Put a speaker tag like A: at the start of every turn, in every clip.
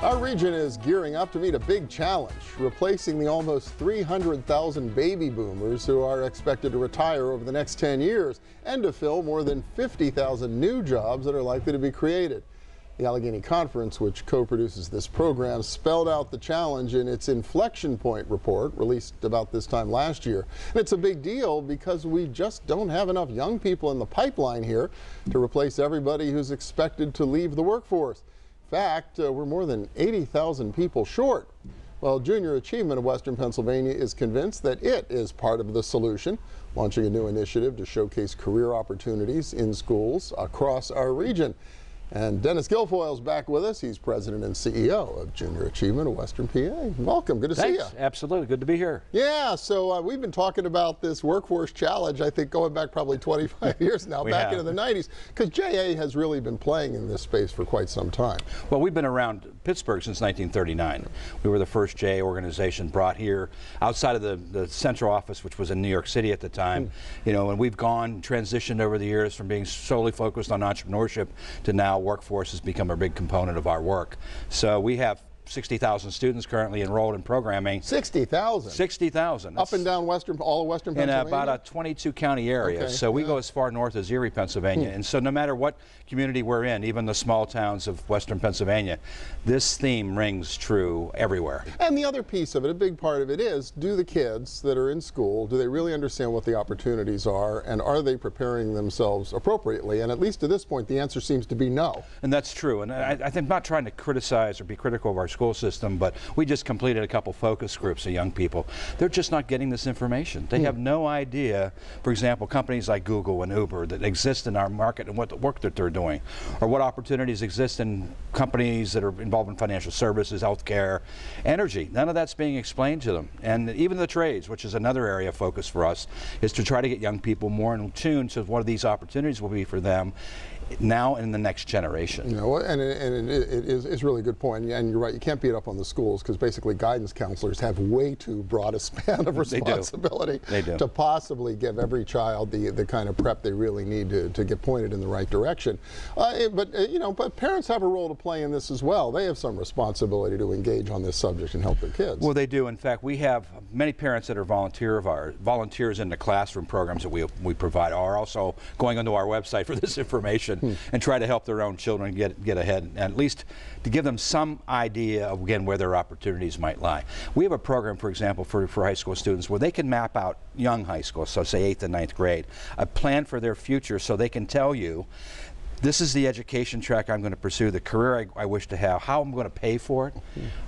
A: Our region is gearing up to meet a big challenge, replacing the almost 300,000 baby boomers who are expected to retire over the next 10 years and to fill more than 50,000 new jobs that are likely to be created. The Allegheny Conference, which co-produces this program, spelled out the challenge in its Inflection Point report released about this time last year. And it's a big deal because we just don't have enough young people in the pipeline here to replace everybody who's expected to leave the workforce. In fact, we're more than 80,000 people short. Well, Junior Achievement of Western Pennsylvania is convinced that it is part of the solution, launching a new initiative to showcase career opportunities in schools across our region. And Dennis Guilfoyle is back with us. He's president and CEO of Junior Achievement of Western PA. Welcome. Good to see you.
B: Absolutely. Good to be here.
A: Yeah, so we've been talking about this workforce challenge, I think, going back probably 25 years now, back into the 90s, because JA has really been playing in this space for quite some time.
B: Well, we've been around Pittsburgh since 1939. We were the first JA organization brought here outside of the central office, which was in New York City at the time. You know, and we've transitioned over the years from being solely focused on entrepreneurship to now workforce has become a big component of our work. So we have 60,000 students currently enrolled in programming.
A: 60,000?
B: 60,000.
A: Up and down all of Western Pennsylvania?
B: In about a 22 county area. Okay, so we go as far north as Erie, Pennsylvania. And so no matter what community we're in, even the small towns of Western Pennsylvania, this theme rings true everywhere.
A: And the other piece of it, a big part of it is, do the kids that are in school, do they really understand what the opportunities are, and are they preparing themselves appropriately? And at least to this point, the answer seems to be no.
B: And that's true. And I think I'm not trying to criticize or be critical of our school system, but we just completed a couple focus groups of young people. They're just not getting this information. They have no idea, for example, companies like Google and Uber that exist in our market and what the work that they're doing, or what opportunities exist in companies that are involved in financial services, healthcare, energy. None of that's being explained to them. And even the trades, which is another area of focus for us, is to try to get young people more in tune to what these opportunities will be for them now and in the next generation.
A: You know, and it's really a good point, and you're right, you can't beat up on the schools because basically guidance counselors have way too broad a span of responsibility to possibly give every child the kind of prep they really need to get pointed in the right direction. But parents have a role to play in this as well. They have some responsibility to engage on this subject and help their kids.
B: Well, they do. In fact, we have many parents that are volunteers in the classroom programs that we provide are also going onto our website for this information and try to help their own children get ahead, and at least to give them some idea of, again, where their opportunities might lie. We have a program, for example, for high school students where they can map out young high school, so say 8th and 9th grade, a plan for their future so they can tell you, this is the education track I'm going to pursue, the career I wish to have, how I'm going to pay for it,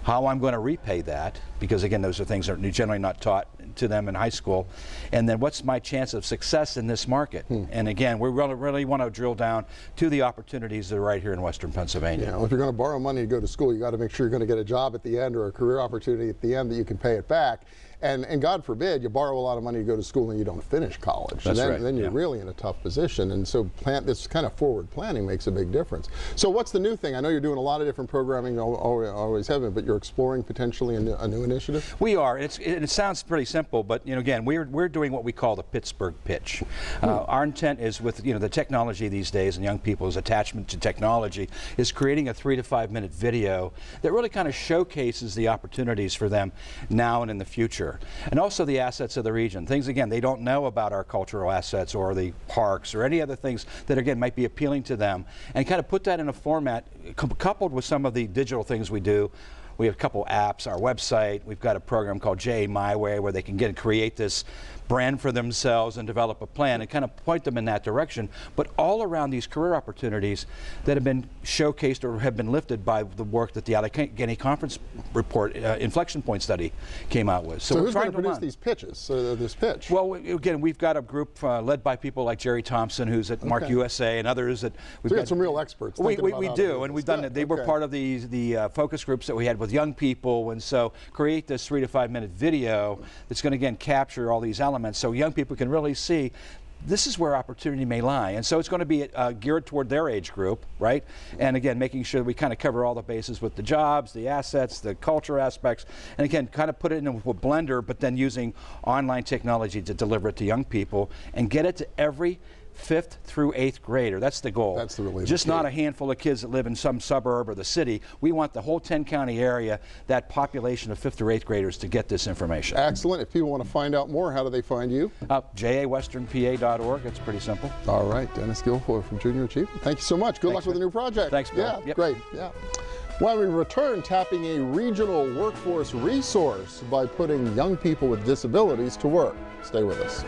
B: how I'm going to repay that, because again, those are things that are generally not taught to them in high school, and then what's my chance of success in this market. And again, we really want to drill down to the opportunities that are right here in Western Pennsylvania.
A: Yeah, well, if you're going to borrow money to go to school, you got to make sure you're going to get a job at the end or a career opportunity at the end that you can pay it back. And God forbid you borrow a lot of money to go to school and you don't finish college.
B: That's
A: and
B: right.
A: Then you're really in a tough position. And so this kind of forward planning makes a big difference. So what's the new thing? I know you're doing a lot of different programming, always have been, but you're exploring potentially a new initiative?
B: We are. It sounds pretty simple, but again, we're doing what we call the Pittsburgh pitch. Our intent is with the technology these days and young people's attachment to technology is creating a 3 to 5 minute video that really kind of showcases the opportunities for them now and in the future. And also the assets of the region. Things, again, they don't know about our cultural assets or the parks or any other things that, again, might be appealing to them, and kind of put that in a format coupled with some of the digital things we do. We have a couple apps, our website. We've got a program called JA My Way where they can create this brand for themselves and develop a plan and kind of point them in that direction, but all around these career opportunities that have been showcased or have been lifted by the work that the Allegheny Conference report, Inflection Point study came out with.
A: So who's going to produce these pitches, this pitch?
B: Well, again, we've got a group led by people like Jerry Thompson, who's at Mark USA, and others that we've
A: got some real experts.
B: We do, and we've done it. They were part of the focus groups that we had with young people, and so create this 3 to 5 minute video that's going to, again, capture all these elements so young people can really see this is where opportunity may lie. And so it's going to be geared toward their age group, right? And again, making sure that we kind of cover all the bases with the jobs, the assets, the culture aspects, and again, kind of put it in a blender, but then using online technology to deliver it to young people and get it to every 5th through 8th grader. That's the goal.
A: That's really
B: just not a handful of kids that live in some suburb or the city. We want the whole 10-county area, that population of 5th through 8th graders, to get this information.
A: Excellent. If people want to find out more, how do they find you?
B: jawesternpa.org. It's pretty simple.
A: All right, Dennis Guilfoyle from Junior Achievement. Thank you so much. Good luck with the new project.
B: Thanks, Bill.
A: Yeah,
B: Yep.
A: great. Yeah. When we return, tapping a regional workforce resource by putting young people with disabilities to work. Stay with us.